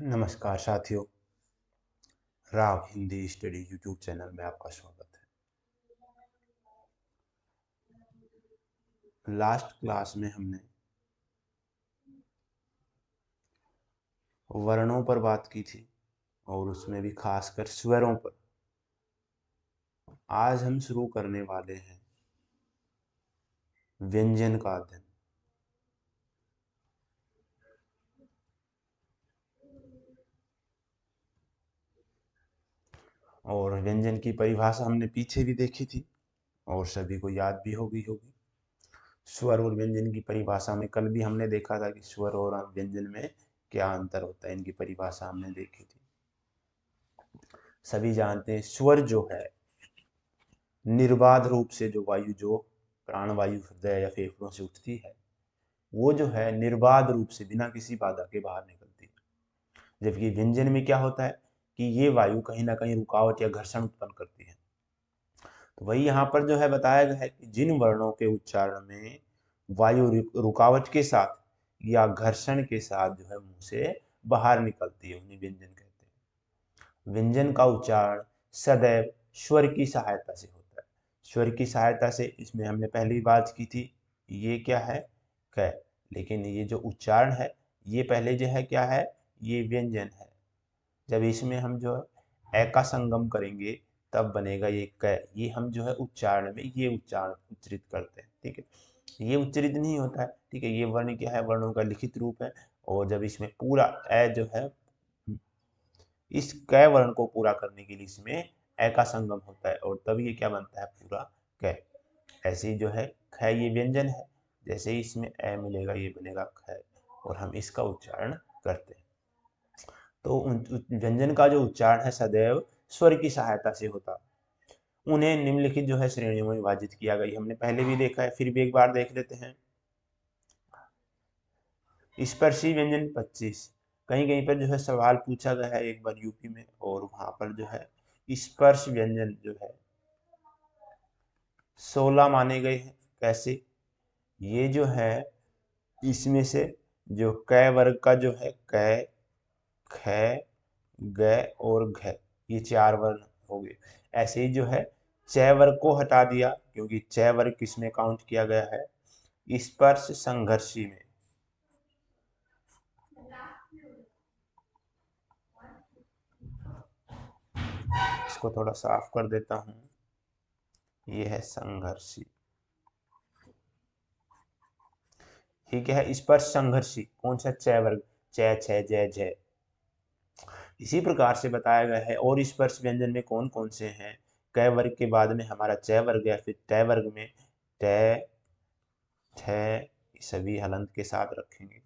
नमस्कार साथियों, Rao Hindi study YouTube channel में आपका स्वागत है। लास्ट क्लास में हमने वर्णों पर बात की थी और उसमें भी खासकर स्वरों पर। आज हम शुरू करने वाले हैं व्यंजन का अध्ययन। और व्यंजन की परिभाषा हमने पीछे भी देखी थी और सभी को याद भी हो गई होगी। स्वर और व्यंजन की परिभाषा में कल भी हमने देखा था कि स्वर और व्यंजन में क्या अंतर होता है, इनकी परिभाषा हमने देखी थी। सभी जानते हैं स्वर जो है निर्बाध रूप से जो वायु जो प्राणवायु हृदय या फेफड़ों से उठती है वो जो है निर्बाध रूप से बिना किसी बाधा के बाहर निकलती है। जबकि व्यंजन में क्या होता है कि ये वायु कहीं ना कहीं रुकावट या घर्षण उत्पन्न करती है। तो वही यहाँ पर जो है बताया गया है कि जिन वर्णों के उच्चारण में वायु रुकावट के साथ या घर्षण के साथ जो है मुंह से बाहर निकलती है उन्हें व्यंजन कहते हैं। व्यंजन का उच्चारण सदैव स्वर की सहायता से होता है। स्वर की सहायता से, इसमें हमने पहली बात की थी, ये क्या है, क। लेकिन ये जो उच्चारण है ये पहले जो है क्या है, ये व्यंजन है। जब इसमें हम जो है ए का संगम करेंगे तब बनेगा ये क। ये हम जो है उच्चारण में ये उच्चारण उच्चरित करते हैं, ठीक है। ये उच्चरित नहीं होता है, ठीक है। ये वर्ण क्या है, वर्णों का लिखित रूप है। और जब इसमें पूरा ए जो है, इस क वर्ण को पूरा करने के लिए इसमें ए का संगम होता है और तब ये क्या बनता है, पूरा क। ऐसे ही जो है ख ये व्यंजन है, जैसे ही इसमें ए मिलेगा ये बनेगा ख और हम इसका उच्चारण करते हैं। तो व्यंजन का जो उच्चारण है सदैव स्वर की सहायता से होता। उन्हें निम्नलिखित जो है श्रेणियों में विभाजित किया गया, हमने पहले भी देखा है, फिर भी एक बार देख लेते हैं। स्पर्शी व्यंजन 25। कहीं कहीं पर जो है सवाल पूछा गया है एक बार यूपी में, और वहां पर जो है स्पर्श व्यंजन जो है 16 माने गए हैं। कैसे, ये जो है इसमें से जो क वर्ग का जो है क, ख, ग और घ, ये 4 वर्ण हो गए। ऐसे ही जो है च वर्ग को हटा दिया, क्योंकि च वर्ग किसमें काउंट किया गया है, स्पर्श संघर्षी में। इसको थोड़ा साफ कर देता हूं, ये है संघर्षी। ठीक है, स्पर्श संघर्षी कौन सा, च वर्ग, च छ ज झ। इसी प्रकार से बताया गया है और स्पर्श व्यंजन में कौन कौन से हैं। क वर्ग के बाद में हमारा च वर्ग है, फिर ट वर्ग में ट, ठ, सभी हलंत के साथ रखेंगे।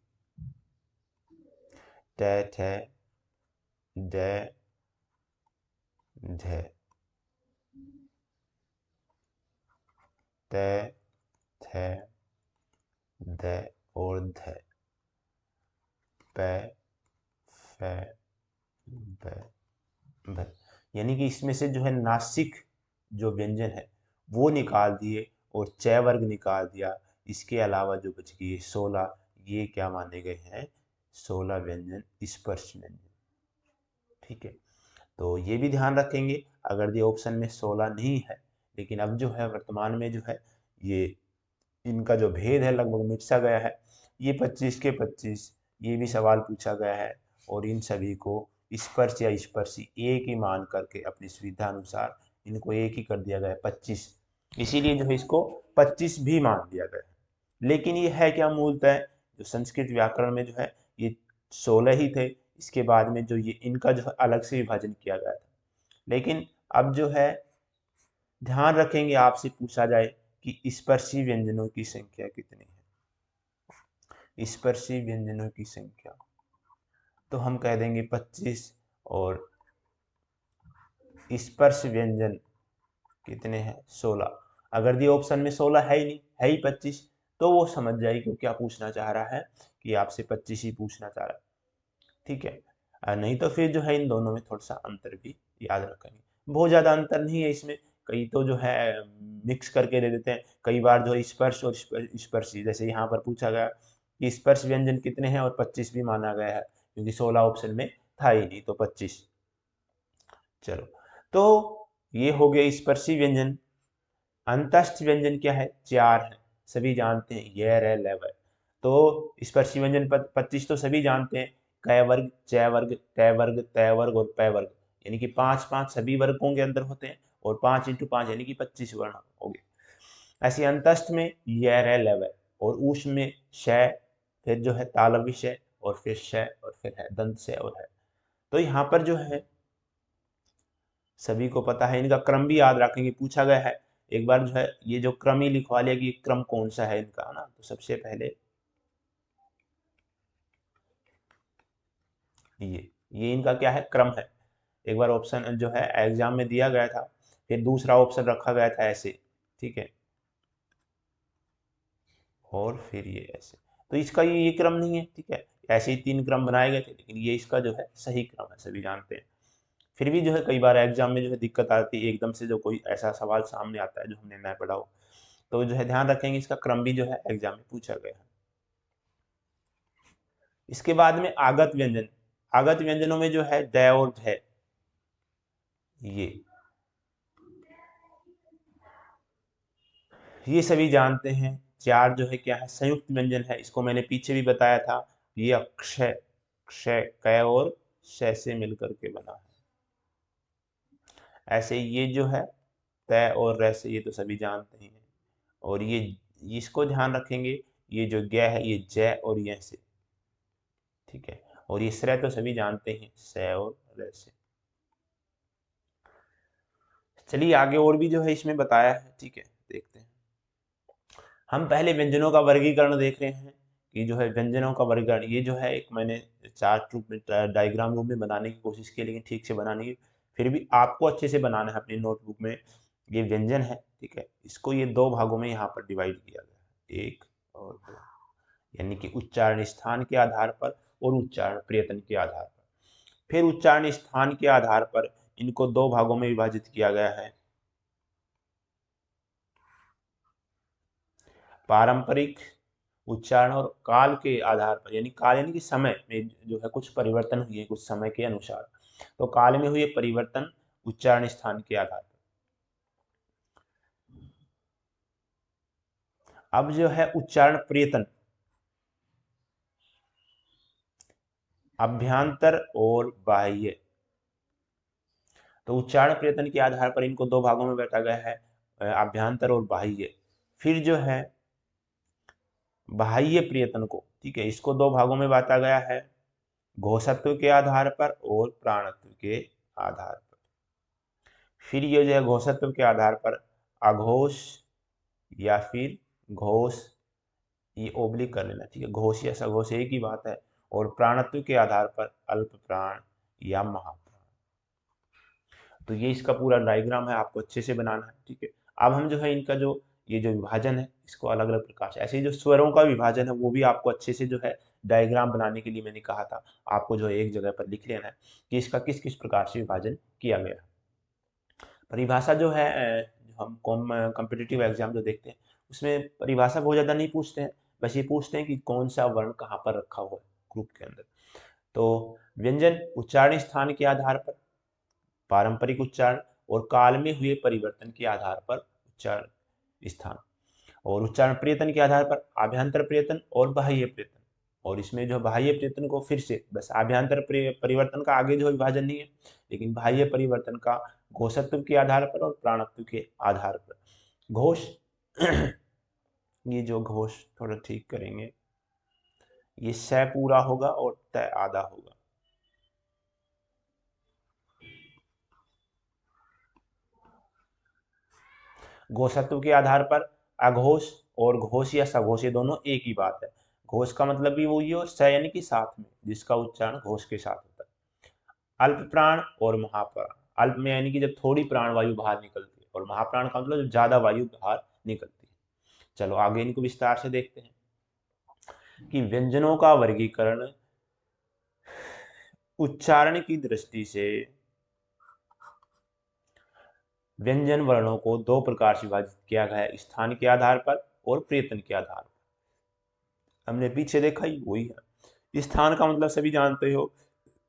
ट, ठ, ड, ढ, त, थ, द और ध, प, फ, ब, भ। यानी कि इसमें से जो है नासिक जो व्यंजन है वो निकाल दिए और च वर्ग निकाल दिया। इसके अलावा जो बच गई 16, ये क्या माने गए हैं, 16 व्यंजन स्पर्श व्यंजन। ठीक है, तो ये भी ध्यान रखेंगे। अगर ये ऑप्शन में 16 नहीं है, लेकिन अब जो है वर्तमान में जो है ये इनका जो भेद है लगभग मिट सा गया है। ये 25 के 25, ये भी सवाल पूछा गया है और इन सभी को स्पर्श या स्पर्शी एक ही मान करके अपनी सुविधा अनुसार इनको एक ही कर दिया गया है 25। इसीलिए जो है इसको 25 भी मान दिया गया है। लेकिन ये है क्या, मूलतः जो संस्कृत व्याकरण में जो है ये 16 ही थे। इसके बाद में जो ये इनका जो है अलग से विभाजन किया गया था। लेकिन अब जो है ध्यान रखेंगे, आपसे पूछा जाए कि स्पर्शी व्यंजनों की संख्या कितनी है, स्पर्शी व्यंजनों की संख्या, तो हम कह देंगे 25। और स्पर्श व्यंजन कितने हैं, 16। अगर दिए ऑप्शन में 16 है ही नहीं, है ही 25, तो वो समझ जाए कि क्या पूछना चाह रहा है, कि आपसे 25 ही पूछना चाह रहा है। ठीक है, नहीं तो फिर जो है इन दोनों में थोड़ा सा अंतर भी याद रखेंगे। बहुत ज़्यादा अंतर नहीं है इसमें, कई तो जो है मिक्स करके दे देते हैं, कई बार जो है स्पर्श और स्पर्शी, जैसे यहाँ पर पूछा गया कि स्पर्श व्यंजन कितने हैं और 25 भी माना गया है, क्योंकि 16 ऑप्शन में था ही नहीं, तो 25। चलो, तो ये हो गया स्पर्शी व्यंजन। अंतस्थ व्यंजन क्या है? 4 है, सभी जानते हैं, ये रह लेवर। तो स्पर्शी व्यंजन 25 तो सभी जानते हैं, क वर्ग, च वर्ग, त वर्ग, त वर्ग और प वर्ग, यानी कि 5 सभी वर्गों के अंदर होते हैं, और 5 × 5 यानी कि 25 वर्ण हो गए। ऐसे अंतस्थ में ये रह लेवर, और ऊष्म में श, फिर जो है तालव्य श, और फिर श, और फिर है दंत श और है। तो यहाँ पर जो है सभी को पता है, इनका क्रम भी याद रखेंगे, पूछा गया है एक बार जो है, ये जो क्रम ही लिखवा लिया कि क्रम कौन सा है इनका, है ना। तो सबसे पहले ये इनका क्या है? क्रम है। एक बार ऑप्शन जो है एग्जाम में दिया गया था, फिर दूसरा ऑप्शन रखा गया था ऐसे, ठीक है, और फिर ये ऐसे। तो इसका ये क्रम नहीं है, ठीक है, ऐसे ही 3 क्रम बनाए गए थे, लेकिन ये इसका जो है सही क्रम है, सभी जानते हैं। फिर भी जो है कई बार एग्जाम में जो है दिक्कत आती है, एकदम से जो कोई ऐसा सवाल सामने आता है जो हमने न पढ़ा हो, तो जो है ध्यान रखेंगे इसका क्रम भी जो है एग्जाम में पूछा गया है। इसके बाद में आगत व्यंजन। आगत व्यंजनों में जो है ड और ढ, ये सभी जानते हैं। 4 जो है क्या है? संयुक्त व्यंजन है, इसको मैंने पीछे भी बताया था, ये अक्षय, क्षय, क और श से मिलकर के बना है। ऐसे ये जो है त और र से, ये तो सभी जानते हैं, और ये इसको ध्यान रखेंगे, ये जो ग है ये ज और य से, ठीक है, और ये श्र तो सभी जानते हैं, स और र से। चलिए आगे और भी जो है इसमें बताया है, ठीक है, देखते हैं। हम पहले व्यंजनों का वर्गीकरण देख रहे हैं कि जो है व्यंजनों का वर्गीकरण, ये जो है एक मैंने चार्ट रूप में, डायग्राम रूप में बनाने की कोशिश की, लेकिन ठीक से बनाने की, फिर भी आपको अच्छे से बनाना है अपनी नोटबुक में। ये व्यंजन है, ठीक है, इसको ये 2 भागों में यहाँ पर डिवाइड किया गया है, 1 और 2, यानी कि उच्चारण स्थान के आधार पर और उच्चारण प्रयत्न के आधार पर। फिर उच्चारण स्थान के आधार पर इनको 2 भागों में विभाजित किया गया है, पारंपरिक उच्चारण और काल के आधार पर, यानी काल यानी कि समय में जो है कुछ परिवर्तन हुए कुछ समय के अनुसार, तो काल में हुए परिवर्तन उच्चारण स्थान के आधार पर। अब जो है उच्चारण प्रयत्न, अभ्यांतर और बाह्य, तो उच्चारण प्रयत्न के आधार पर इनको 2 भागों में बांटा गया है, अभ्यांतर और बाह्य। फिर जो है बाह्य प्रयत्न को, ठीक है, इसको 2 भागों में बांटा गया है, घोषत्व के आधार पर और प्राणत्व के आधार पर। फिर ये जो है घोषत्व के आधार पर अघोष या फिर घोष, ये ओब्लिक कर लेना, ठीक है, घोष या सघोष एक ही बात है, और प्राणत्व के आधार पर अल्प प्राण या महाप्राण। तो ये इसका पूरा डायग्राम है, आपको अच्छे से बनाना है, ठीक है। अब हम जो है इनका जो ये जो विभाजन है इसको अलग अलग प्रकार से, ऐसे ही जो स्वरों का विभाजन है वो भी आपको अच्छे से जो है डायग्राम बनाने के लिए मैंने कहा था, आपको जो है एक जगह पर लिख लेना है कि इसका किस किस प्रकार से विभाजन किया गया है। परिभाषा जो है हम कॉम्पिटिटिव एग्जाम जो देखते हैं उसमें परिभाषा बहुत ज़्यादा नहीं पूछते हैं, बस ये पूछते हैं कि कौन सा वर्ण कहाँ पर रखा हुआ है ग्रुप के अंदर। तो व्यंजन उच्चारण स्थान के आधार पर, पारंपरिक उच्चारण और काल में हुए परिवर्तन के आधार पर उच्चारण स्थान, और उच्चारण प्रयत्न के आधार पर आभ्यंतर प्रयत्न और बाह्य प्रयत्न। और इसमें जो बाह्य प्रयत्न को फिर से बस आभ्यंतर परिवर्तन का आगे जो विभाजन नहीं है, लेकिन बाह्य परिवर्तन का घोषत्व के आधार पर और प्राणत्व के आधार पर। घोष ये जो घोष थोड़ा ठीक करेंगे, ये स पूरा होगा और त आधा होगा। घोषत्व के आधार पर अघोष और घोष या सघोष ये दोनों एक ही बात है। घोष का मतलब भी वही है, और स यानी कि साथ में, जिसका उच्चारण घोष के साथ होता है। अल्प प्राण और महाप्राण, अल्प में यानी कि जब थोड़ी प्राण वायु बाहर निकलती है, और महाप्राण का मतलब जब ज्यादा वायु बाहर निकलती है। चलो आगे इनको विस्तार से देखते हैं कि व्यंजनों का वर्गीकरण उच्चारण की दृष्टि से व्यंजन वर्णों को दो प्रकार से विभाजित किया गया है, स्थान के आधार पर और प्रयत्न के आधार पर। हमने पीछे देखा ही वही है। स्थान का मतलब सभी जानते हो,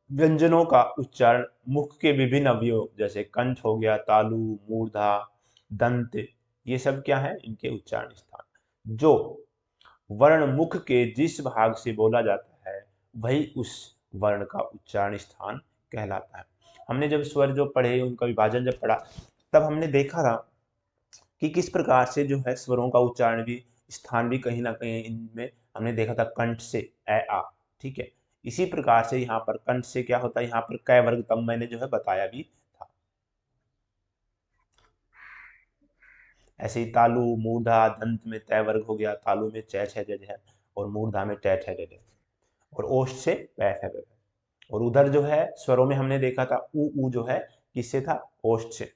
व्यंजनों का उच्चारण मुख के विभिन्न अवयव जैसे कंठ हो गया, तालु, मूर्धा, दंत, ये सब क्या है, इनके उच्चारण स्थान। जो वर्ण मुख के जिस भाग से बोला जाता है वही उस वर्ण का उच्चारण स्थान कहलाता है। हमने जब स्वर जो पढ़े, उनका विभाजन जब पढ़ा, तब हमने देखा था कि किस प्रकार से जो है स्वरों का उच्चारण भी, स्थान भी कहीं ना कहीं इनमें हमने देखा था कंठ से ए आ, ठीक है। इसी प्रकार से यहाँ पर कंठ से क्या होता है, यहाँ पर कै वर्ग, तब मैंने जो है बताया भी था। ऐसे ही तालु, मूर्धा, दंत में तय वर्ग हो गया, तालु में चै छह जज है और मूर्धा में टै छह जज है, और ओष्ठ से पै छह जज है। और उधर जो है स्वरों में हमने देखा था ऊ जो है किससे था, ओष्ठ से।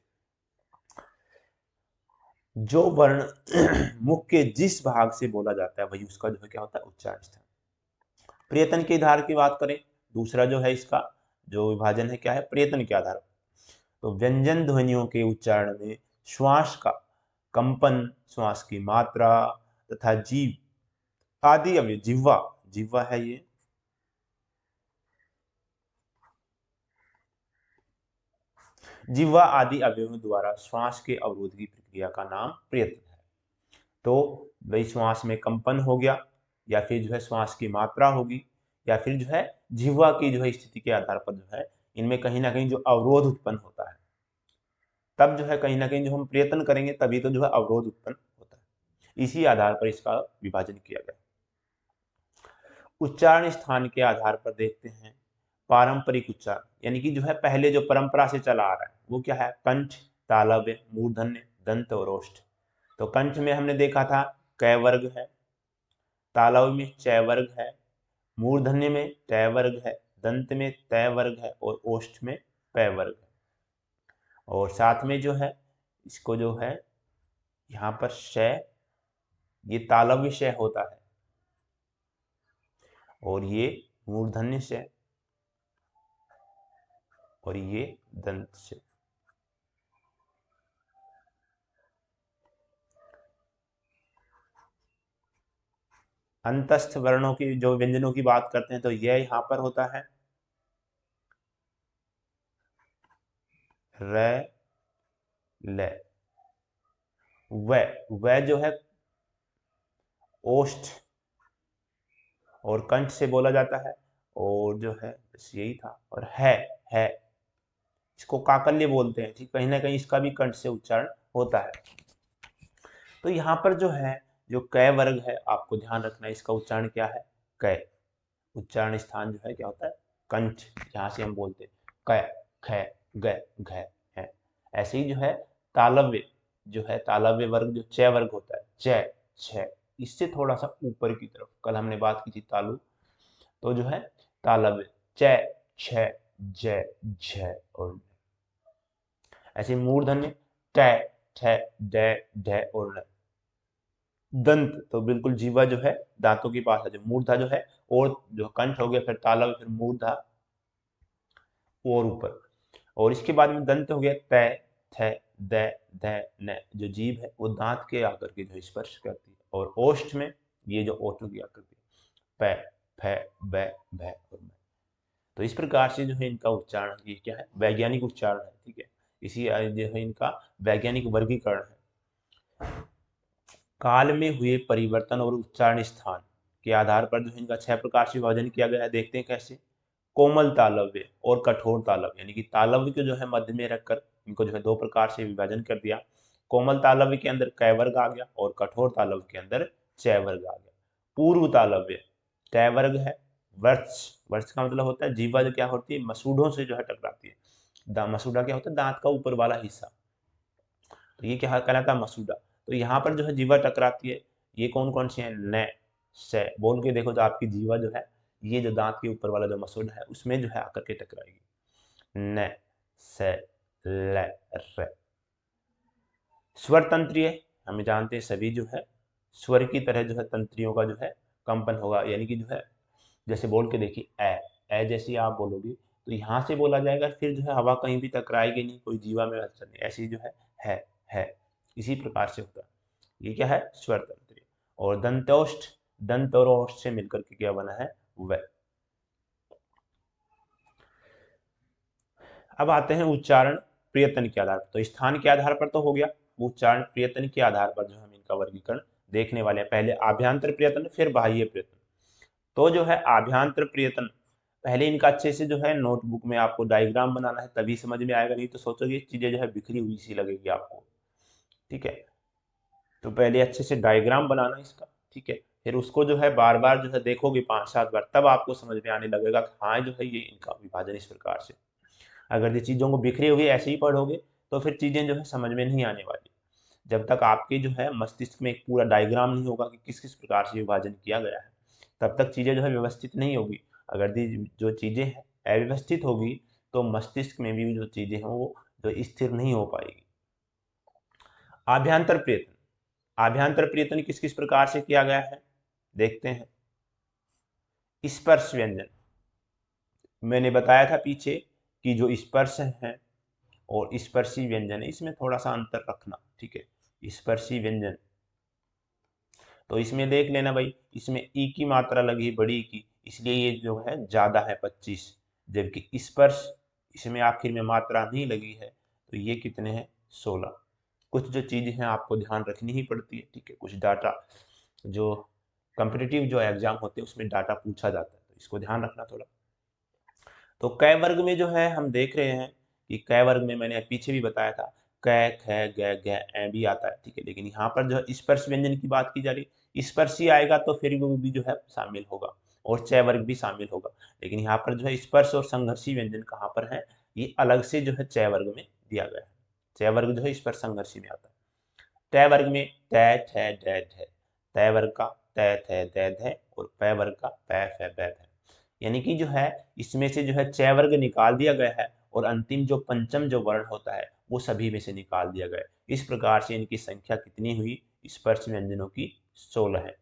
जो वर्ण मुख के जिस भाग से बोला जाता है वही उसका जो है क्या होता है, उच्चारण स्थान। प्रयत्न के आधार की बात करें, दूसरा जो है इसका जो विभाजन है क्या है, प्रयत्न के आधार। तो व्यंजन ध्वनियों के उच्चारण में श्वास का कंपन, श्वास की मात्रा तथा जीव आदि अवयव, जिह्वा, जिह्वा है ये, जिह्वा आदि अवयवों द्वारा श्वास के अवरोध की प्रक्रिया का नाम प्रयत्न है। तो वही श्वास में कंपन हो गया, या फिर जो है श्वास की मात्रा होगी, या फिर जो है जिह्वा की जो है स्थिति के आधार पर जो है इनमें कहीं ना कहीं जो अवरोध उत्पन्न होता है, तब जो है कहीं ना कहीं जो हम प्रयत्न करेंगे तभी तो जो है अवरोध उत्पन्न होता है। इसी आधार पर इसका विभाजन किया गया। उच्चारण स्थान के आधार पर देखते हैं पारंपरिक उच्चारण, यानी कि जो है पहले जो परंपरा से चला आ रहा है वो क्या है, कंठ, तालव्य, मूर्धन्य, दंत और ओष्ठ। तो कंठ में हमने देखा था कै वर्ग है, तालव्य में चय वर्ग है, मूर्धन्य में टय वर्ग है, दंत में तय वर्ग है और ओष्ठ में पै वर्ग है। और साथ में जो है इसको जो है यहाँ पर शय, ये तालव्य शय होता है, और ये मूर्धन्य शय, और ये दंत शय। अंतस्थ वर्णों की जो व्यंजनों की बात करते हैं तो यह यहाँ पर होता है र, ल। वह जो है ओष्ठ और कंठ से बोला जाता है, और जो है बस यही था। और है इसको काकल्य बोलते हैं, ठीक, कहीं ना कहीं इसका भी कंठ से उच्चारण होता है। तो यहाँ पर जो है जो कै वर्ग है, आपको ध्यान रखना है इसका उच्चारण क्या है, कै। उच्चारण स्थान जो है क्या होता है, कंठ, जहां से हम बोलते हैं कै, ख, ग, घ है। ऐसे ही जो है तालव्य, जो है तालव्य वर्ग जो चय वर्ग होता है, चय, छ, इससे थोड़ा सा ऊपर की तरफ, कल हमने बात की थी तालु, तो जो है तालव्य चय, छ, जय, झ और ऐसे मूर्धन्य ट, ठ, ड, ढ और ण। दंत तो बिल्कुल जीवा जो है दांतों के पास है, जो मूर्धा जो है, और जो कंठ हो गया, फिर तालव्य, फिर मूर्धा और ऊपर, और इसके बाद में दंत हो गया तय, थ, द, ध, न। जो जीभ है वो दांत के आकर के जो स्पर्श करती है, और ओष्ठ में ये जो ओठों की आकृति प, फ, ब, भ और म। तो इस प्रकार से जो है इनका उच्चारण, ये क्या है, वैज्ञानिक उच्चारण है, ठीक है। इसी जो है इनका वैज्ञानिक वर्गीकरण है। काल में हुए परिवर्तन और उच्चारण स्थान के आधार पर जो है इनका 6 प्रकार से विभाजन किया गया है। देखते हैं कैसे। कोमल तालव्य और कठोर तालव्य, यानी कि तालव्य को जो है मध्य में रखकर इनको जो है 2 प्रकार से विभाजन कर दिया। कोमल तालव्य के अंदर कै वर्ग आ गया और कठोर तालव्य के अंदर चय वर्ग आ गया। पूर्व तालव्य कै वर्ग है, वर्ष, वर्ष का मतलब होता है जीवा जो क्या होती है, मसूढ़ों से जो है टकराती है। मसूड़ा क्या होता है, दांत का ऊपर वाला हिस्सा, तो ये क्या कहलाता है, मसूड़ा। तो यहाँ पर जो है जीवा टकराती है, ये कौन कौन सी है, न, से। बोल के देखो तो आपकी जीवा जो है, ये जो दांत के ऊपर वाला जो मसूड़ा है उसमें जो है आकर के टकराएगी। न, से, ल, र। स्वर तंत्रीय, हमें जानते हैं सभी जो है स्वर की तरह जो है तंत्रियों का जो है कंपन होगा, यानी कि जो है जैसे बोल के देखिए ए जैसे आप बोलोगे तो यहाँ से बोला जाएगा, फिर जो है हवा कहीं भी टकराएगी नहीं, कोई जीवा में असर नहीं। ऐसी जो है है इसी प्रकार से होता है। ये क्या है? स्वर तंत्र। और दंतोष्ठ, दंत और ओष्ठ से मिलकर के क्या बना है? व। अब आते हैं उच्चारण प्रयत्न के आधार पर। तो स्थान के आधार पर तो हो गया, उच्चारण प्रयत्न के आधार पर जो हम इनका वर्गीकरण देखने वाले हैं। पहले आभ्यंतर प्रयत्न, फिर बाह्य प्रयत्न। तो जो है आभ्यंतर प्रयत्न, पहले इनका अच्छे से जो है नोटबुक में आपको डायग्राम बनाना है, तभी समझ में आएगा, नहीं तो सोचोगे चीजें जो है बिखरी हुई सी लगेगी आपको। ठीक है, तो पहले अच्छे से डायग्राम बनाना इसका। ठीक है, फिर उसको जो है बार बार जो है देखोगे 5-7 बार, तब आपको समझ में आने लगेगा कि हाँ जो है ये इनका विभाजन इस प्रकार से। अगर ये चीज़ों को बिखरे हुए ऐसे ही पढ़ोगे तो फिर चीज़ें जो है समझ में नहीं आने वाली। जब तक आपके जो है मस्तिष्क में एक पूरा डायग्राम नहीं होगा कि किस किस प्रकार से विभाजन किया गया है, तब तक चीज़ें जो है व्यवस्थित नहीं होगी। अगर जो चीज़ें हैं अव्यवस्थित होगी तो मस्तिष्क में भी जो चीज़ें हैं वो जो स्थिर नहीं हो पाएगी। आभ्यंतर प्रयत्न, आभ्यंतर प्रयत्न किस किस प्रकार से किया गया है देखते हैं। स्पर्श व्यंजन, मैंने बताया था पीछे कि जो स्पर्श है और स्पर्शी व्यंजन है, इसमें थोड़ा सा अंतर रखना। ठीक है, स्पर्शी व्यंजन तो इसमें देख लेना भाई, इसमें ई की मात्रा लगी बड़ी की, इसलिए ये जो है ज्यादा है 25, जबकि स्पर्श इसमें आखिर में मात्रा नहीं लगी है तो ये कितने हैं? 16। कुछ जो चीजें हैं आपको ध्यान रखनी ही पड़ती है। ठीक है, कुछ डाटा जो कॉम्पिटिटिव जो एग्जाम होते हैं उसमें डाटा पूछा जाता है, तो इसको ध्यान रखना थोड़ा। तो क वर्ग में जो है हम देख रहे हैं कि क वर्ग में मैंने पीछे भी बताया था क, ख, ग, घ, ऐ भी आता है। ठीक है, लेकिन यहाँ पर जो स्पर्श व्यंजन की बात की जा रही, स्पर्शी आएगा तो फिर वो भी जो है शामिल होगा और च वर्ग भी शामिल होगा। लेकिन यहाँ पर जो है स्पर्श और संघर्षी व्यंजन कहाँ पर है? ये अलग से जो है च वर्ग में दिया गया है। च वर्ग जो है स्पर्श संघर्षी में आता है। ट वर्ग में त, ठ, ड, ढ, त वर्ग का त, थ, द, ध और प वर्ग का प, फ, ब, भ। यानी कि जो है इसमें से जो है च वर्ग निकाल दिया गया है और अंतिम जो पंचम जो वर्ण होता है वो सभी में से निकाल दिया गया है। इस प्रकार से इनकी संख्या कितनी हुई? स्पर्श व्यंजनों की 16 है।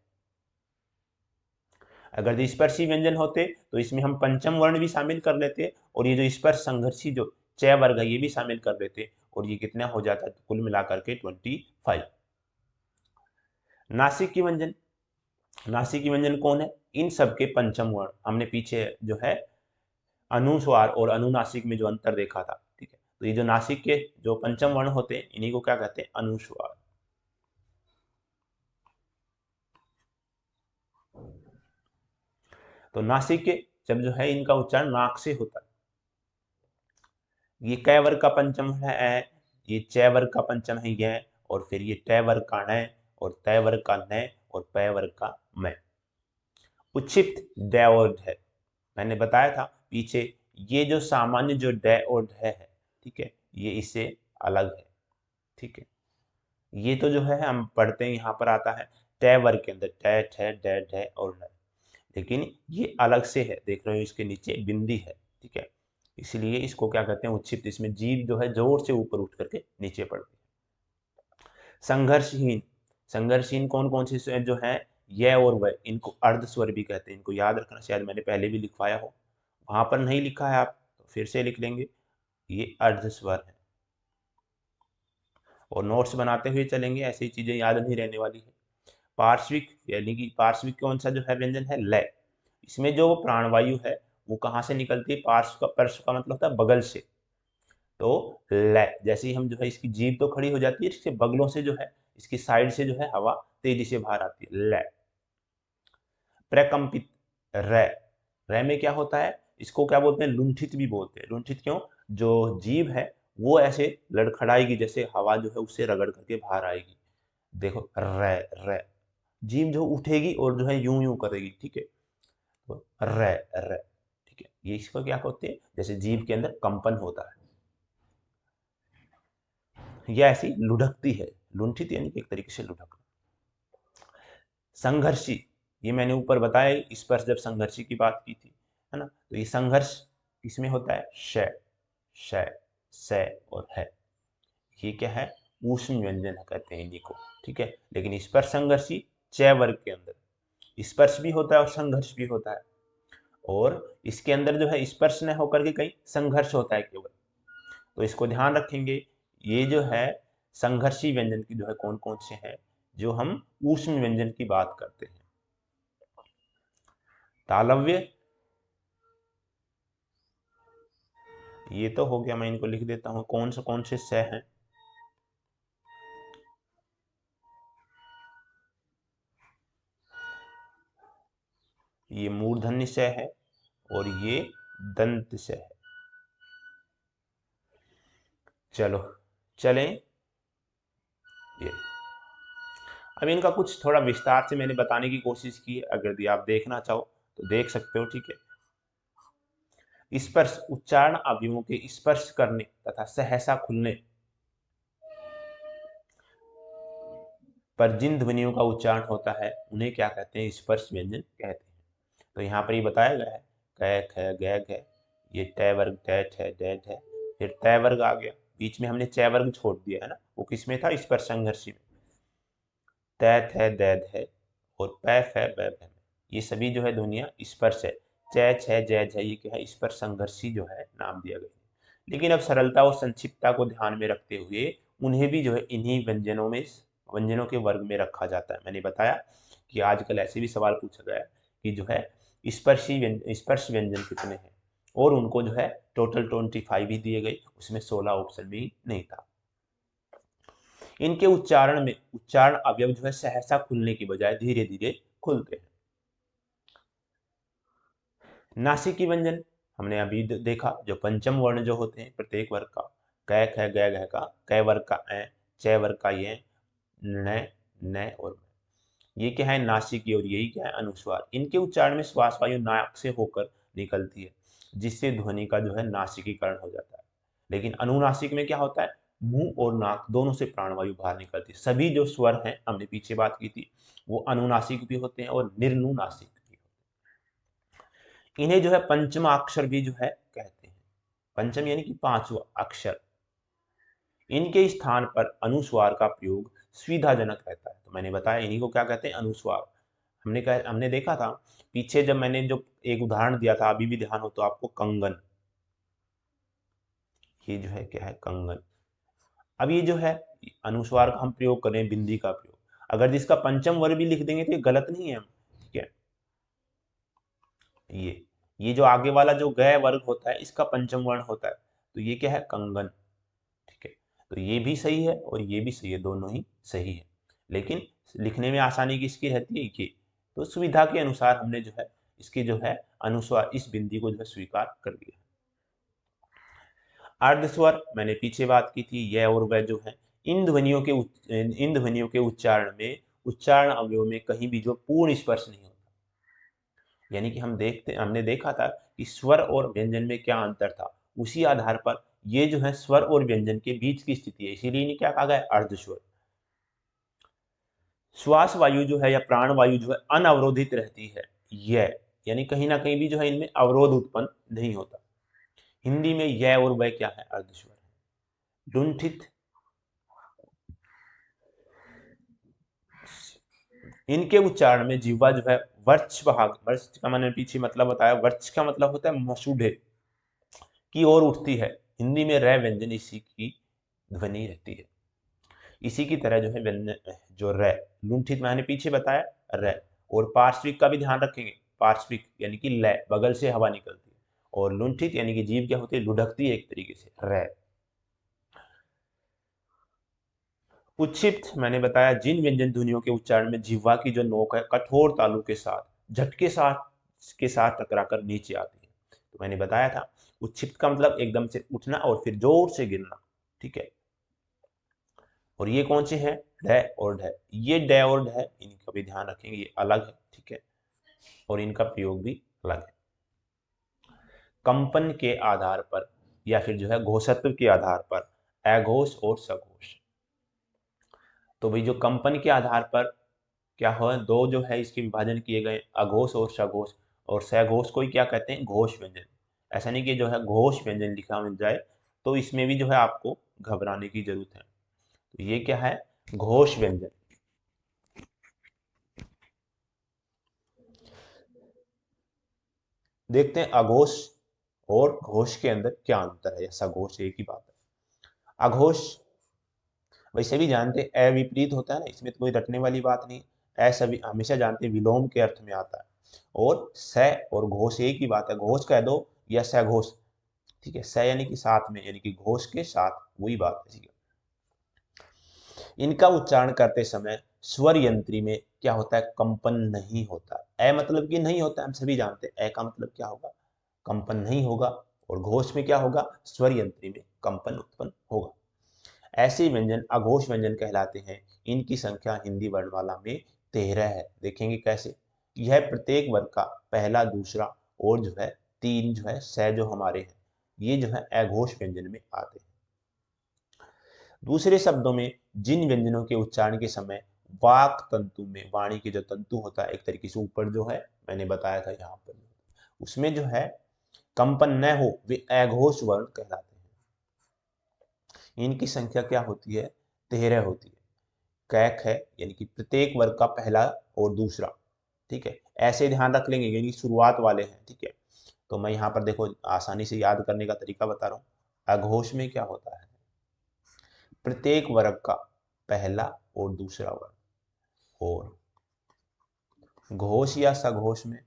अगर स्पर्शी व्यंजन होते तो इसमें हम पंचम वर्ण भी शामिल कर लेते और ये जो स्पर्श संघर्षी जो च वर्ग है ये भी शामिल कर देते और ये कितना हो जाता है? तो कुल मिलाकर के 25। नासिक की व्यंजन, नासिक की व्यंजन कौन है? इन सबके पंचम वर्ण। हमने पीछे जो है अनुस्वार और अनुनासिक में जो अंतर देखा था। ठीक है, तो ये जो नासिक के जो पंचम वर्ण होते हैं इन्हीं को क्या कहते हैं? अनुस्वार। तो नासिक के जब जो है इनका उच्चारण नाक से होता है। ये क वर्ग का पंचम है ऐ, ये च वर्ग का पंचम है य, और फिर ये ट वर्ग का ण और त वर्ग का न और प वर्ग का म। उच्छिप्त ड और ढ, मैंने बताया था पीछे, ये जो सामान्य जो ड और ढ है, ठीक है, ये इससे अलग है। ठीक है, ये तो जो है हम पढ़ते हैं यहाँ पर आता है ट वर्ग के अंदर ट, ठ, ड, ढ और ढ, लेकिन ये अलग से है। देख रहे हो इसके नीचे बिंदी है। ठीक है, इसलिए इसको क्या कहते हैं? उच्छिप्त। इसमें जीभ जो है जोर से ऊपर उठ करके नीचे पड़ती है। संघर्षहीन, संघर्षहीन कौन कौन से स्वर जो है? य और व, इनको अर्ध स्वर भी कहते हैं। इनको याद रखना, शायद मैंने पहले भी लिखवाया हो, वहां पर नहीं लिखा है आप तो फिर से लिख लेंगे, ये अर्ध स्वर है। और नोट्स बनाते हुए चलेंगे, ऐसी चीजें याद नहीं रहने वाली है। पार्श्विक, यानी कि पार्श्विक कौन सा जो है व्यंजन है? लय। इसमें जो प्राणवायु है वो कहाँ से निकलती है? पार्श्व का, पार्श्व का मतलब होता है बगल से। तो लय, जैसे ही हम जो है इसकी जीभ तो खड़ी हो जाती है, इसके बगलों से जो है इसकी साइड से जो है हवा तेजी से बाहर आती है, लय। प्रकंपित र, र में क्या होता है? इसको क्या बोलते हैं? लुंठित भी बोलते हैं। लुंठित क्यों? जो जीभ है वो ऐसे लड़खड़ाएगी, जैसे हवा जो है उससे रगड़ करके बाहर आएगी। देखो र, र, जीभ जो उठेगी और जो है यूं यूं करेगी। ठीक है, तो र, र। ठीक है, ये इसको क्या कहते हैं? जैसे जीभ के अंदर कंपन होता है, यह ऐसी लुढ़कती है। लुंठित यानी कि एक तरीके से लुढ़कना। संघर्षी, ये मैंने ऊपर बताया इस पर जब संघर्षी की बात की थी, है ना, तो ये संघर्ष इसमें होता है श, श, स और है। ये क्या है? ऊष्म व्यंजन कहते हैं इन्हीं को। ठीक है, लेकिन स्पर्श संघर्षी च वर्ग के अंदर स्पर्श भी होता है और संघर्ष भी होता है, और इसके अंदर जो है स्पर्श न होकर के कहीं संघर्ष होता है केवल। तो इसको ध्यान रखेंगे। ये जो है संघर्षी व्यंजन की जो है कौन कौन से हैं, जो हम ऊष्म व्यंजन की बात करते हैं। तालव्य, ये तो हो गया, मैं इनको लिख देता हूं कौन से स हैं। ये मूर्धन्य स है और ये दंत स है। चलो चलें, ये अब इनका कुछ थोड़ा विस्तार से मैंने बताने की कोशिश की है, अगर यदि आप देखना चाहो तो देख सकते हो, ठीक है। स्पर्श, उच्चारण अवयवों के स्पर्श करने तथा सहसा खुलने पर जिन ध्वनियों का उच्चारण होता है उन्हें क्या कहते हैं, स्पर्श व्यंजन कहते हैं। तो यहाँ पर ये बताया गया है कै ख गै घ, ये ट वर्ग टैट है डैट है, फिर तय वर्ग आ गया, बीच में हमने च वर्ग छोड़ दिया है ना, वो किसमें था, स्पर्श संघर्षी में। तैत है दैद है और पैफ है बैफ है, ये सभी जो है ध्वनियां स्पर्श है। चैच है जैज है, ये क्या है, स्पर्श संघर्षी जो है नाम दिया गया है। लेकिन अब सरलता और संक्षिप्तता को ध्यान में रखते हुए उन्हें भी जो है इन्हीं व्यंजनों के वर्ग में रखा जाता है। मैंने बताया कि आजकल ऐसे भी सवाल पूछा गया है कि जो है स्पर्श व्यंजन कितने हैं, और उनको जो है टोटल 25 ही दिए गए, उसमें 16 ऑप्शन भी नहीं था। इनके उच्चारण अवयव जो है सहसा खुलने की बजाय धीरे धीरे खुलते हैं। नासिकी व्यंजन हमने अभी देखा, जो पंचम वर्ण जो होते हैं प्रत्येक वर्ग का, कै ख गै घ का, कै वर्ग का ऐ, च वर्ग का ये, न न और ये क्या है, नासिकी, और यही क्या है, अनुस्वार। इनके उच्चारण में श्वास वायु नाक से होकर निकलती है, जिससे ध्वनि का जो है नासिकीकरण हो जाता है। लेकिन अनुनासिक में क्या होता है, मुंह और नाक दोनों से प्राणवायु बाहर निकलती है। सभी जो स्वर हैं, हमने पीछे बात की थी, वो अनुनासिक भी होते हैं और निर्नुनासिक भी होते हैं। इन्हें जो है पंचमाक्षर भी जो है कहते हैं। पंचम यानी कि पांचवा अक्षर। इनके स्थान पर अनुस्वार का प्रयोग सुविधाजनक रहता है। तो मैंने बताया इन्हीं को क्या कहते हैं, अनुस्वार। हमने देखा था पीछे, जब मैंने जो एक उदाहरण दिया था, अभी भी ध्यान हो तो आपको, कंगन, ये जो है क्या है, कंगन। अब ये जो है अनुस्वार का हम प्रयोग करें, बिंदी का प्रयोग, अगर इसका पंचम वर्ग भी लिख देंगे तो ये गलत नहीं है, ठीक है। ये जो आगे वाला जो गय वर्ग होता है, इसका पंचम वर्ण होता है, तो ये क्या है, कंगन, ठीक है। तो ये भी सही है और ये भी सही है, दोनों ही सही है। लेकिन लिखने में आसानी किसकी रहती है, ये। तो सुविधा के अनुसार हमने जो है इसके जो है अनुस्वार, इस बिंदी को जो है स्वीकार कर लिया। अर्धस्वर, मैंने पीछे बात की थी, यह और वह जो है, इन ध्वनियों के उच्चारण में, उच्चारण अवयव में कहीं भी जो पूर्ण स्पर्श नहीं होता। यानी कि हमने देखा था कि स्वर और व्यंजन में क्या अंतर था, उसी आधार पर ये जो है स्वर और व्यंजन के बीच की स्थिति है, इसीलिए इन्हें क्या कहा गया, अर्धस्वर। श्वास वायु जो है या प्राण वायु जो है अनअवरोधित रहती है, यह यानी कहीं ना कहीं भी जो है इनमें अवरोध उत्पन्न नहीं होता। हिंदी में यह और वह क्या है, अर्धस्वर है। लुंठित, इनके उच्चारण में जिह्वा जो है वर्च भाग, वर्च का मैंने पीछे मतलब बताया, वर्च का मतलब होता है मसूढ़े की ओर उठती है। हिंदी में र व्यंजन इसी की ध्वनि रहती है। इसी की तरह जो है व्यंजन जो र, लुंठित मैंने पीछे बताया र, और पार्श्विक का भी ध्यान रखेंगे, पार्श्विक यानी कि ल, बगल से हवा निकलती है, और लुंठित यानी कि जीभ क्या होती है, लुढ़कती है एक तरीके से, र। उच्छिप्त मैंने बताया, जिन व्यंजन ध्वनियों के उच्चारण में जिह्वा की जो नोक है कठोर तालु के साथ झटके साथ टकराकर नीचे आती है। तो मैंने बताया था उच्छिप्त का मतलब एकदम से उठना और फिर जोर से गिरना, ठीक है। और ये कौन से हैं, ढ और ढ, ये ड और ढ, इनका भी ध्यान रखेंगे, ये अलग है, ठीक है, और इनका प्रयोग भी अलग है। कंपन के आधार पर या फिर जो है घोषत्व के आधार पर अघोष और सघोष। तो भाई जो कंपन के आधार पर क्या हो, दो जो है इसके विभाजन किए गए, अघोष और सघोष, और सघोष को ही क्या कहते हैं, घोष व्यंजन। ऐसा नहीं कि जो है घोष व्यंजन लिखा मिल जाए, तो इसमें भी जो है आपको घबराने की जरूरत है। तो ये क्या है, घोष व्यंजन। देखते हैं अघोष और घोष के अंदर क्या अंतर है, या सघोष एक ही बात है। अघोष, वैसे भी जानते हैं अविपरीत होता है ना, इसमें तो कोई रटने वाली बात नहीं। सभी हमेशा जानते हैं विलोम के अर्थ में आता है। और स और घोष एक ही बात है, घोष कह दो या सघोष, ठीक है। स यानी कि साथ में, यानी कि घोष के साथ, वही बात है, ठीक है। इनका उच्चारण करते समय स्वर यंत्री में क्या होता है, कंपन नहीं होता। मतलब कि नहीं होता है, हम सभी जानते हैं का मतलब क्या होगा, कंपन नहीं होगा। और घोष में क्या होगा, स्वर यंत्री में कंपन उत्पन्न होगा। ऐसे व्यंजन अघोष व्यंजन कहलाते हैं। इनकी संख्या हिंदी वर्णमाला में 13 है। देखेंगे कैसे। यह प्रत्येक वर्ग का पहला, दूसरा और जो है 3 जो है स जो हमारे हैं, ये जो है अघोष व्यंजन में आते हैं। दूसरे शब्दों में जिन व्यंजनों के उच्चारण के समय वाक तंतु में, वाणी के जो तंतु होता है एक तरीके से ऊपर जो है मैंने बताया था यहाँ पर, उसमें जो है कंपन न हो, वे अघोष वर्ण कहलाते हैं। इनकी संख्या क्या होती है, 13 होती है। कैक है, यानी कि प्रत्येक वर्ग का पहला और दूसरा, ठीक है। ऐसे ध्यान रख लेंगे, यानी शुरुआत वाले हैं, ठीक है। तो मैं यहाँ पर देखो आसानी से याद करने का तरीका बता रहा हूँ। अघोष में क्या होता है, प्रत्येक वर्ग का पहला और दूसरा वर्ग। और घोष या सघोष में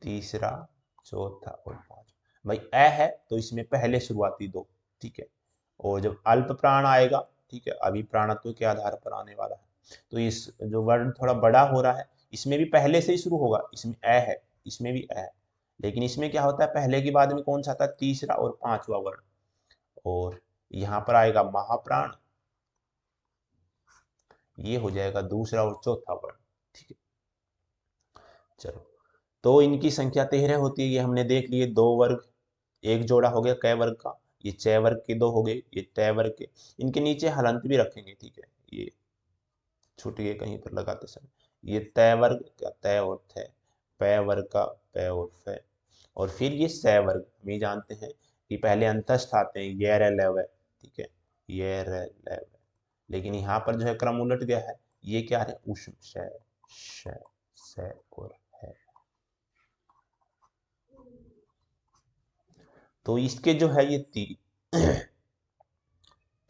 तीसरा, चौथा और पांचवा। भाई है तो इसमें पहले शुरुआती दो, ठीक है। और जब अल्प प्राण आएगा, ठीक है, अभी प्राणत्व के आधार पर आने वाला है, तो इस जो वर्ण थोड़ा बड़ा हो रहा है, इसमें भी पहले से ही शुरू होगा। इसमें है, इसमें भी है, लेकिन इसमें क्या होता है, पहले के बाद में कौन सा आता है, तीसरा और पांचवा वर्ण। और यहाँ पर आएगा महाप्राण, ये हो जाएगा दूसरा और चौथा वर्ण, ठीक है। चलो, तो इनकी संख्या 13 होती है, ये हमने देख लिए। दो वर्ग, एक जोड़ा हो गया कै वर्ग का, ये च वर्ग के दो हो गए, ये तय वर्ग के। इनके नीचे हलंत भी रखेंगे, ठीक है, ये छूट गए कहीं पर लगाते समय। ये तय वर्ग का तय और थ, पै वर्ग का पै और फै। और फिर ये स वर्ग, हम ये जानते हैं कि पहले अंतस्थ आते हैं, ये रे लव है, ठीक है, ये रे लव। लेकिन यहाँ पर जो है क्रम उलट गया है, ये क्या है, उष्म श, श, स और है। तो इसके जो है ये तीन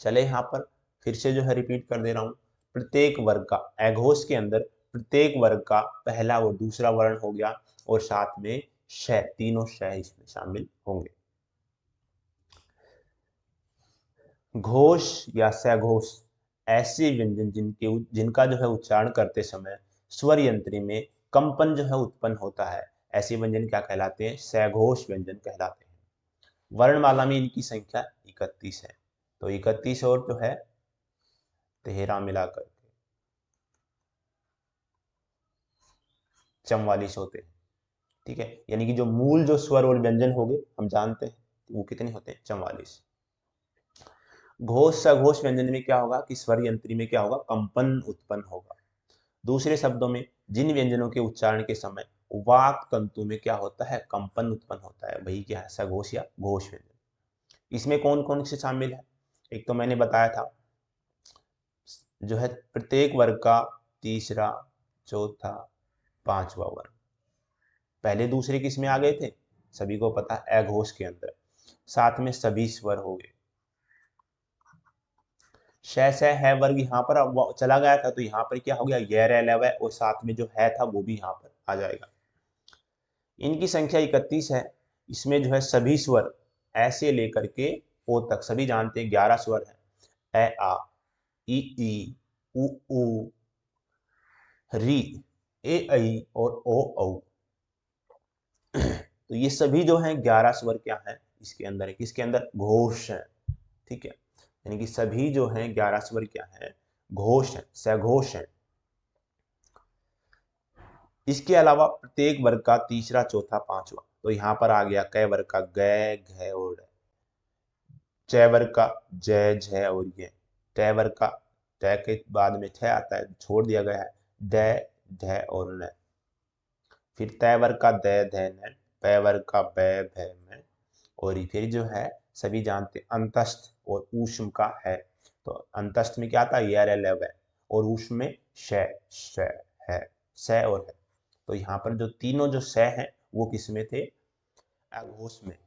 चले। यहाँ पर फिर से जो है रिपीट कर दे रहा हूँ। प्रत्येक वर्ग का, अघोष के अंदर प्रत्येक वर्ग का पहला और दूसरा वर्ण हो गया, और साथ में श, तीनों श इसमें शामिल होंगे। घोष या सघोष ऐसे व्यंजन जिनका जो है उच्चारण करते समय स्वर यंत्री में कंपन जो है उत्पन्न होता है, ऐसे व्यंजन क्या कहलाते हैं, सघोष व्यंजन कहलाते हैं। वर्णमाला में इनकी संख्या 31 है। तो 31 और जो है 13 मिलाकर के 44 होते हैं, ठीक है। यानी कि जो मूल जो स्वर और व्यंजन हो गए हम जानते हैं, वो कितने होते हैं, 44। घोष सघोष व्यंजन में क्या होगा कि स्वर यंत्री में क्या होगा, कंपन उत्पन्न होगा। दूसरे शब्दों में जिन व्यंजनों के उच्चारण के समय वाक तंतु में क्या होता है, कंपन उत्पन्न होता है, वही क्या है, सघोष या घोष व्यंजन। इसमें कौन कौन से शामिल है, एक तो मैंने बताया था जो है प्रत्येक वर्ग का तीसरा, चौथा, पांचवा वर्ग। पहले दूसरे किस में आ गए थे, सभी को पता है, अघोष के अंदर। साथ में सभी स्वर हो गए। श है वर्ग यहाँ पर अब चला गया था, तो यहाँ पर क्या हो गया, ये रे लव है, और साथ में जो है था वो भी यहाँ पर आ जाएगा। इनकी संख्या 31 है। इसमें जो है सभी स्वर ऐसे लेकर के ओ तक, सभी जानते हैं 11 स्वर है, ए आ, ई उ री, ए ऐ और ओ औ। तो ये सभी जो हैं 11 स्वर क्या है, इसके अंदर है, किसके अंदर, घोष है, ठीक है। यानी कि सभी जो हैं 11 स्वर क्या है, घोष है, सघोष है। इसके अलावा प्रत्येक वर्ग का तीसरा, चौथा, पांचवा। तो यहाँ पर आ गया कै वर्ग का गै, घै और रै। च वर्ग का जय, झय और ये। ट वर्ग का ट के बाद में छ आता है, छोड़ दिया गया है, ड, ढ और न। फिर तय वर्ग का द, ध, न। पै वर्ग का बै, भै, मै। और फिर जो है सभी जानते अंतस्थ और ऊष्म का है। तो अंतस्थ में क्या आता है, य, लव है, और ऊष्म में श, श है, स और है। तो यहाँ पर जो तीनों जो स हैं वो किस में थे, अघोष में।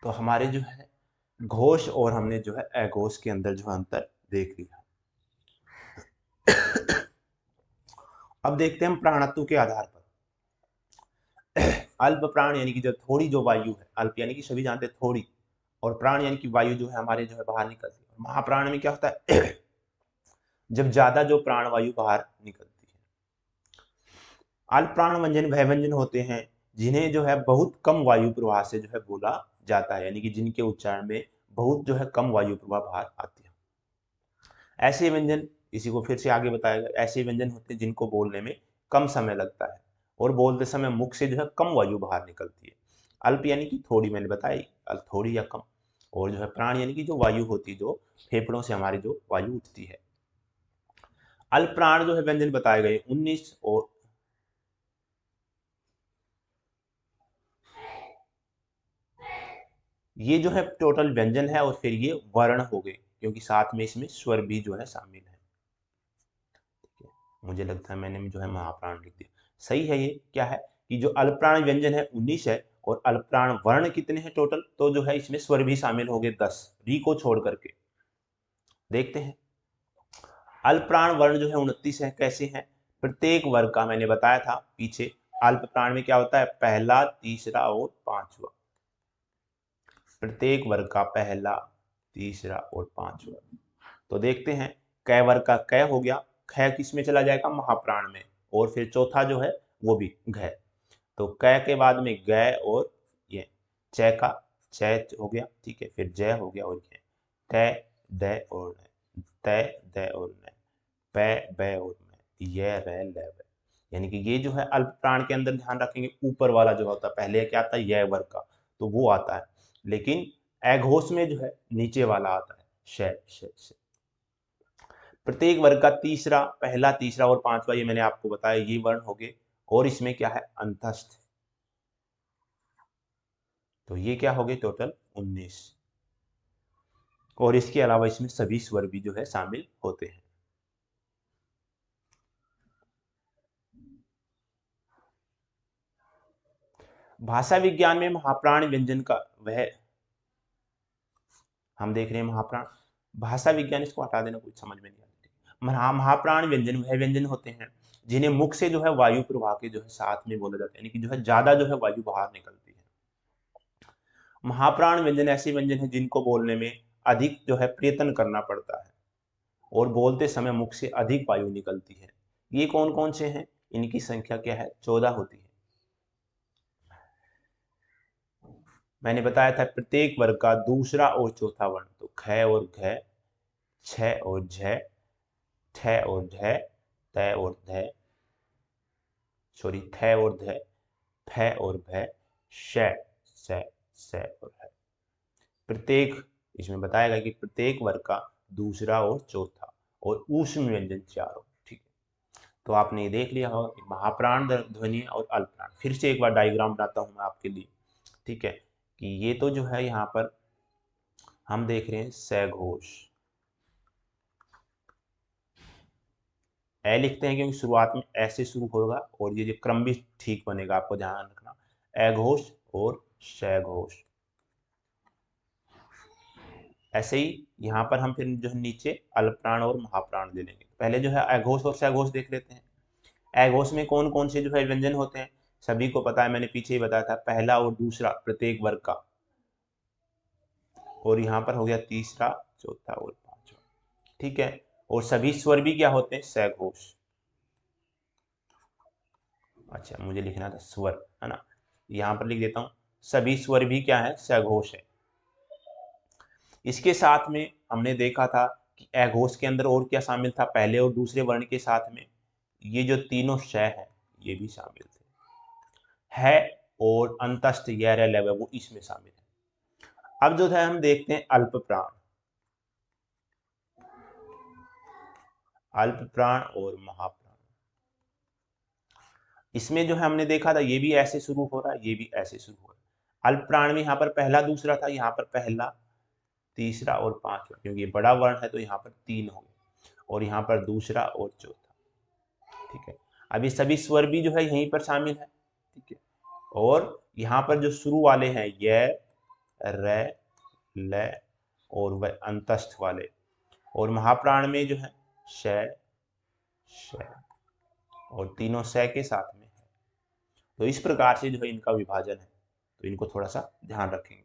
तो हमारे जो है घोष और हमने जो है अघोष के अंदर जो अंतर देख लिया। अब देखते हैं हम प्राणत्व के आधार पर। अल्प प्राण यानी कि जो थोड़ी जो वायु है, अल्प यानी कि सभी जानते हैं थोड़ी, और प्राण यानी कि वायु जो है हमारे जो है बाहर निकलती है। महाप्राण में क्या होता है जब ज्यादा जो प्राण वायु बाहर निकलती है। अल्प प्राण व्यंजन वह व्यंजन होते हैं जिन्हें जो है बहुत कम वायु प्रवाह से जो है बोला जाता है, यानी कि जिनके उच्चारण में बहुत जो है कम वायु प्रवाह बाहर आती है। ऐसे व्यंजन, इसी को फिर से आगे बताएगा, ऐसे व्यंजन होते हैं जिनको बोलने में कम समय लगता है और बोलते समय मुख से जो है कम वायु बाहर निकलती है। अल्प यानी कि थोड़ी, मैंने बताई अल्प थोड़ी या कम, और जो है प्राण यानी कि जो वायु होती है, जो फेफड़ों से हमारी जो वायु उठती है। अल्प प्राण जो है व्यंजन बताए गए 19, और ये जो है टोटल व्यंजन है, और फिर ये वर्ण हो गए क्योंकि साथ में इसमें स्वर भी जो है शामिल है। ठीक है, मुझे लगता है मैंने जो है महाप्राण लिख दिया, सही है। ये क्या है कि जो अल्पप्राण व्यंजन है 19 है, और अल्पप्राण वर्ण कितने हैं टोटल, तो जो है इसमें स्वर भी शामिल हो गए 10, री को छोड़ करके। देखते हैं अल्पप्राण वर्ण जो है 29 है। कैसे हैं? प्रत्येक वर्ग का, मैंने बताया था पीछे, अल्पप्राण में क्या होता है, पहला, तीसरा और पांचवा। प्रत्येक वर्ग का पहला, तीसरा और पांचवा। तो देखते हैं कै वर्ग का कै हो गया, ख किस में चला जाएगा, महाप्राण में, और फिर चौथा जो है वो भी घ। तो कै के बाद में ग, और ये च का च हो गया, ठीक है, फिर ज हो गया, और ये ट, ड और न, त, द और न, प, ब और न, य, र, ल, व। यानी कि ये जो है अल्प प्राण के अंदर ध्यान रखेंगे, ऊपर वाला जो होता है, पहले क्या आता है य वर्ग का, तो वो आता है, लेकिन अघोष में जो है नीचे वाला आता है श। प्रत्येक वर्ग का तीसरा, पहला, तीसरा और पांचवा, ये मैंने आपको बताया, ये वर्ण हो गए, और इसमें क्या है अंतस्थ, तो ये क्या हो गए टोटल 19, और इसके अलावा इसमें सभी स्वर भी जो है शामिल होते हैं। भाषा विज्ञान में महाप्राण व्यंजन का वह, हम देख रहे हैं महाप्राण, भाषा विज्ञान, इसको हटा देना, कुछ समझ में नहीं आता। महाप्राण व्यंजन वह व्यंजन होते हैं जिन्हें मुख से जो है वायु प्रवाह के जो है साथ में बोला जाता है, यानी कि जो है ज्यादा जो है वायु बाहर निकलती है। महाप्राण व्यंजन ऐसे व्यंजन है जिनको बोलने में अधिक जो है प्रयत्न करना पड़ता है, और बोलते समय मुख से अधिक वायु निकलती है। ये कौन कौन से हैं? इनकी संख्या क्या है, 14 होती है। मैंने बताया था प्रत्येक वर्ग का दूसरा और चौथा वर्ण, तो ख और घ, छ और झ, ठ और ढ, त और ध, सॉरी थ और ध, फ और भ, श, स, स और ह। प्रत्येक, इसमें बताया गया कि प्रत्येक वर्ग का दूसरा और चौथा, और ऊष्म व्यंजन चारों। ठीक है, तो आपने ये देख लिया होगा कि महाप्राण ध्वनि और अल्पप्राण। फिर से एक बार डायग्राम बनाता हूं मैं आपके लिए, ठीक है, कि ये तो जो है यहाँ पर हम देख रहे हैं सघोष, ए लिखते हैं क्योंकि शुरुआत में ऐसे शुरू होगा, और ये जो क्रम भी ठीक बनेगा, आपको ध्यान रखना, अघोष और सघोष। ऐसे ही यहाँ पर हम फिर जो है नीचे अल्पप्राण और महाप्राण दे लेंगे। पहले जो है अघोष और सघोष देख लेते हैं। अघोष में कौन कौन से जो है व्यंजन होते हैं, सभी को पता है, मैंने पीछे ही बताया था, पहला और दूसरा प्रत्येक वर्ग का, और यहाँ पर हो गया तीसरा, चौथा और पांचवा। ठीक है, और सभी स्वर भी क्या होते हैं, सघोष। अच्छा, मुझे लिखना था स्वर, है ना, यहाँ पर लिख देता हूँ, सभी स्वर भी क्या है, सघोष है। इसके साथ में हमने देखा था कि अघोष के अंदर और क्या शामिल था, पहले और दूसरे वर्ण के साथ में ये जो तीनों श है ये भी शामिल थे, है और अंतस्थ य लव वो इसमें शामिल है। अब जो है हम देखते हैं अल्प प्राण, अल्प प्राण और महाप्राण। इसमें जो है हमने देखा था ये भी ऐसे शुरू हो रहा है, ये भी ऐसे शुरू हो रहा है। अल्प प्राण में यहाँ पर पहला दूसरा था, यहाँ पर पहला, तीसरा और पांचवा, क्योंकि ये बड़ा वर्ण है तो यहाँ पर 3 हो गए, और यहाँ पर दूसरा और चौथा। ठीक है, अब ये सभी स्वर भी जो है यहीं पर शामिल है। ठीक है, और यहाँ पर जो शुरू वाले हैं ये, रे, ले और व अंतस्थ वाले, और महाप्राण में जो है श, श और तीनों स के साथ में है। तो इस प्रकार से जो है इनका विभाजन है, तो इनको थोड़ा सा ध्यान रखेंगे।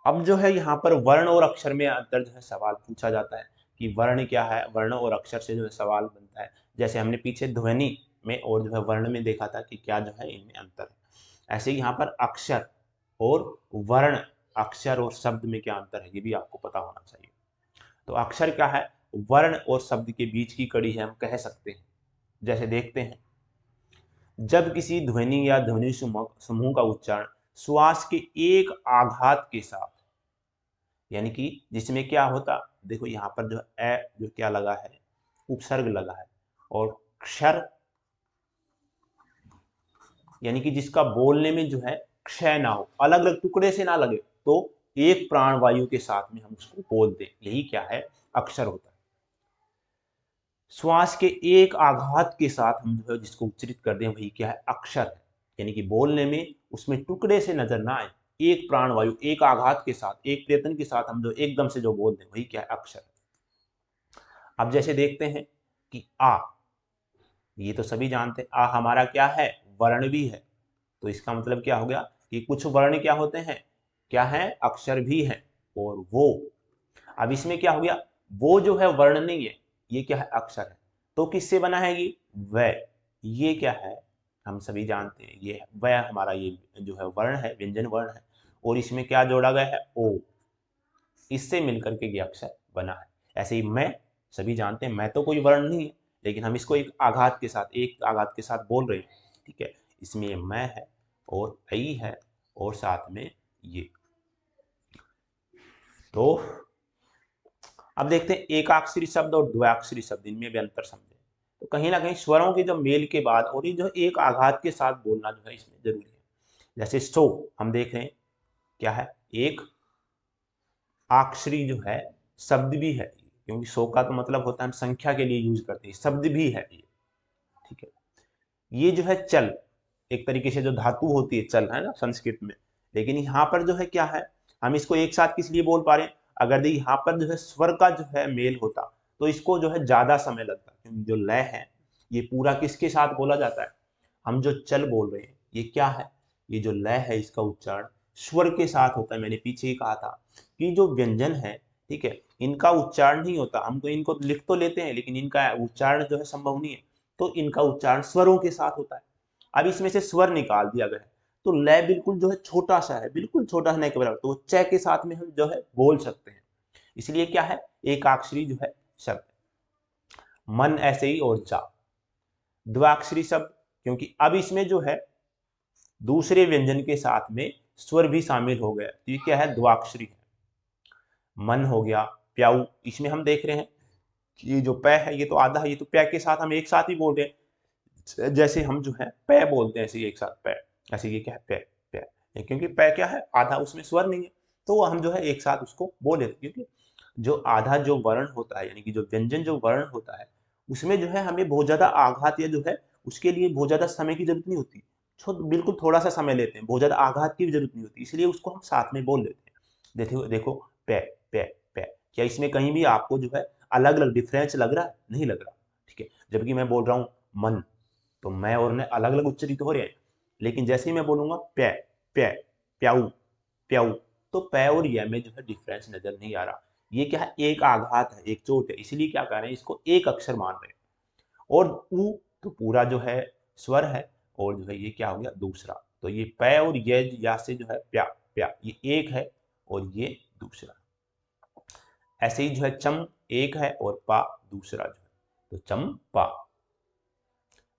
अब जो है यहाँ पर वर्ण और अक्षर में अंतर जो है सवाल पूछा जाता है कि वर्ण क्या है, वर्ण और अक्षर से जो है सवाल बनता है। जैसे हमने पीछे ध्वनि में और जो है वर्ण में देखा था कि क्या जो है इनमें अंतर है, ऐसे ही यहाँ पर अक्षर और वर्ण, अक्षर और शब्द में क्या अंतर है ये भी आपको पता होना चाहिए। तो अक्षर क्या है, वर्ण और शब्द के बीच की कड़ी है, हम कह सकते हैं। जैसे देखते हैं, जब किसी ध्वनि या ध्वनि समूह का उच्चारण श्वास के एक आघात के साथ, यानी कि जिसमें क्या होता, देखो यहाँ पर जो ए जो क्या लगा है, उपसर्ग लगा है, और क्षर यानी कि जिसका बोलने में जो है क्षय ना हो, अलग अलग टुकड़े से ना लगे, तो एक प्राण वायु के साथ में हम उसको बोल दें, यही क्या है, अक्षर होता है। श्वास के एक आघात के साथ हम जो है जिसको उच्चरित कर दें वही क्या है, अक्षर है। यानी कि बोलने में उसमें टुकड़े से नजर ना आए, एक प्राण वायु एक आघात के साथ, एक प्रयत्न के साथ हम जो एकदम से जो बोल दें वही क्या है, अक्षर। अब जैसे देखते हैं कि आ, ये तो सभी जानते हैं, आ हमारा क्या है, वर्ण भी है। तो इसका मतलब क्या हो गया कि कुछ वर्ण क्या होते हैं, क्या है, अक्षर भी है। और वो, अब इसमें क्या हो गया, वो जो है वर्ण नहीं है, ये क्या है, अक्षर है। तो किससे बना है ये, वह, ये क्या है, हम सभी जानते हैं ये वह हमारा ये जो है वर्ण है, व्यंजन वर्ण है। और इसमें क्या जोड़ा गया है, ओ, इससे मिलकर के ये अक्षर बना है। ऐसे ही मैं, सभी जानते हैं मैं तो कोई वर्ण नहीं है, लेकिन हम इसको एक आघात के साथ, एक आघात के साथ बोल रहे हैं, ठीक है। इसमें ये मैं है और ऐ है और साथ में ये। तो अब देखते हैं एकाक्षरी शब्द और द्व्याक्षरी शब्द, इनमें भी अंतर समझे। तो कहीं ना कहीं स्वरों के जो मेल के बाद और ये जो एक आघात के साथ बोलना जो है इसमें जरूरी है। जैसे सो, हम देख रहे हैं क्या है, एक अक्षरी जो है शब्द भी है, क्योंकि सो का तो मतलब होता है हम संख्या के लिए यूज करते हैं, शब्द भी है ये, ठीक है। ये जो है चल, एक तरीके से जो धातु होती है चल, है ना, संस्कृत में। लेकिन यहाँ पर जो है क्या है, हम इसको एक साथ किस लिए बोल पा रहे हैं, अगर देखिए यहाँ पर जो है स्वर का जो है मेल होता तो इसको जो है ज्यादा समय लगता, क्योंकि जो लय है ये पूरा किसके साथ बोला जाता है, हम जो चल बोल रहे हैं ये क्या है, ये जो लय है इसका उच्चारण स्वर के साथ होता है। मैंने पीछे ही कहा था कि जो व्यंजन है, ठीक है, इनका उच्चारण नहीं होता, हम तो इनको लिख तो लेते हैं लेकिन इनका उच्चारण जो है संभव नहीं है, तो इनका उच्चारण स्वरों के साथ होता है। अब इसमें से स्वर निकाल दिया गया है, तो लय बिल्कुल जो है छोटा सा है, बिल्कुल छोटा होने के बराबर, तो च के साथ में हम जो है बोल सकते हैं, इसलिए क्या है, एकाक्षरी जो है शब्द। मन ऐसे ही, और जा द्वाक्षरी शब्द, क्योंकि अब इसमें जो है दूसरे व्यंजन के साथ में स्वर भी शामिल हो गया, तो ये क्या है, द्वाक्षरी है। मन हो गया, प्याऊ, इसमें हम देख रहे हैं कि ये जो पै है ये तो आधा है, ये तो पै के साथ हम एक साथ ही बोल रहे हैं, जैसे हम जो है पै बोलते हैं ऐसे ही एक साथ पै, ऐसे ये क्या है, पै पै, क्योंकि पै क्या है, आधा, उसमें स्वर नहीं है, तो हम जो है एक साथ उसको बोल लेते, क्योंकि जो आधा जो वर्ण होता है, यानी कि जो व्यंजन जो वर्ण होता है, उसमें जो है हमें बहुत ज्यादा आघात या जो है उसके लिए बहुत ज्यादा समय की जरूरत नहीं होती, बिल्कुल थोड़ा सा समय लेते हैं, बहुत ज्यादा आघात की भी जरूरत नहीं होती, इसलिए उसको हम साथ में बोल लेते हैं। देखो देखो, पै पै पै, क्या इसमें कहीं भी आपको जो है अलग अलग डिफरेंस लग रहा है, नहीं लग रहा, ठीक है। जबकि मैं बोल रहा हूँ मन, तो मैं और ने अलग अलग उच्चरित हो रहे हैं, लेकिन जैसे ही मैं बोलूंगा पै पै प्याऊ प्याऊ, तो पै और या में जो है डिफरेंस नजर नहीं आ रहा, ये क्या है, एक आघात है, एक चोट है, इसीलिए क्या कर रहे हैं, इसको एक अक्षर मान रहे हैं। और उ तो पूरा जो है स्वर है, और जो है ये क्या हो गया, दूसरा, तो ये पै और ये या से जो है प्या प्या, ये एक है और ये दूसरा। ऐसे ही जो है चम एक है और पा दूसरा जो है, तो चंपा।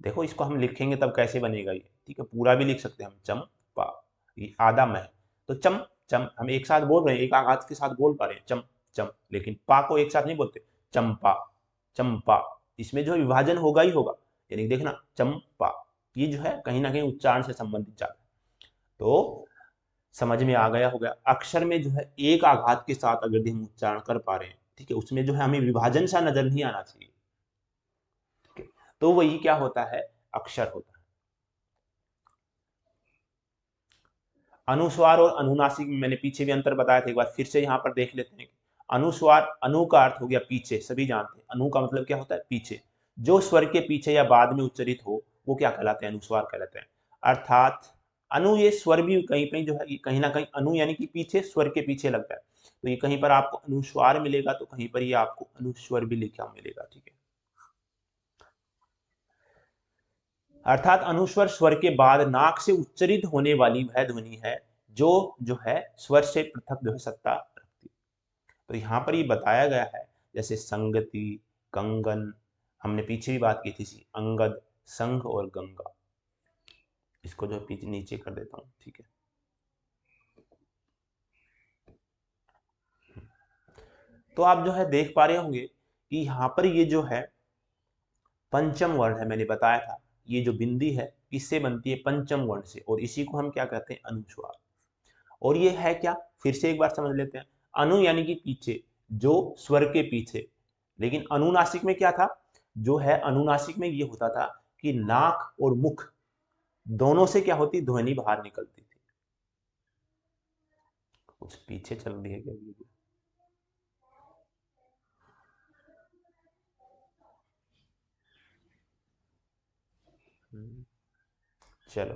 देखो इसको हम लिखेंगे तब कैसे बनेगा ये, ठीक है, पूरा भी लिख सकते हैं हम, चंपा, ये आधा में है, तो चम चम हम एक साथ बोल रहे हैं, एक आघात के साथ बोल पा रहे हैं, चम चम, लेकिन पा को एक साथ नहीं बोलते, चंपा चंपा, इसमें जो विभाजन होगा ही होगा, यानी देखना चंपा, ये जो है कहीं ना कहीं उच्चारण से संबंधित जाता है। तो समझ में आ गया होगा, अक्षर में जो है एक आघात के साथ अगर हम उच्चारण कर पा रहे हैं, ठीक है, उसमें जो है हमें विभाजन सा नजर नहीं आना चाहिए, ठीक है, तो वही क्या होता है, अक्षर होता है। अनुस्वार और अनुनासिक में मैंने पीछे भी अंतर बताया था, एक बार फिर से यहाँ पर देख लेते हैं। अनुस्वार, अनु का अर्थ हो गया पीछे, सभी जानते हैं अनु का मतलब क्या होता है, पीछे। जो स्वर के पीछे या बाद में उच्चरित हो वो क्या कहलाते हैं, अनुस्वार कहलाते हैं। अर्थात अनु, ये स्वर भी कहीं कहीं जो है कहीं ना कहीं अनु यानी कि पीछे, स्वर के पीछे लगता है। तो ये कहीं पर आपको अनुस्वार मिलेगा तो कहीं पर ये आपको अनुस्वर भी लिखा मिलेगा, ठीक है। अर्थात अनुस्वर स्वर के बाद नाक से उच्चरित होने वाली वह ध्वनि है जो है स्वर से पृथक जो है सत्ता रखती है। तो यहाँ पर ये बताया गया है, जैसे संगति, कंगन, हमने पीछे भी बात की थी, अंगद, संघ और गंगा। इसको जो है पीछे नीचे कर देता हूँ, ठीक है। तो आप जो है देख पा रहे होंगे कि यहाँ पर ये जो है पंचम वर्ण है, मैंने बताया था ये जो बिंदी है किससे बनती है, पंचम वर्ण से, और इसी को हम क्या कहते हैं, अनुस्वार। और ये है क्या, फिर से एक बार समझ लेते हैं। अनु यानी कि पीछे, जो स्वर के पीछे। लेकिन अनुनासिक में क्या था, जो है अनुनासिक में ये होता था कि नाक और मुख दोनों से क्या होती, ध्वनि बाहर निकलती थी। कुछ पीछे चल रही है क्या वीडियो? चलो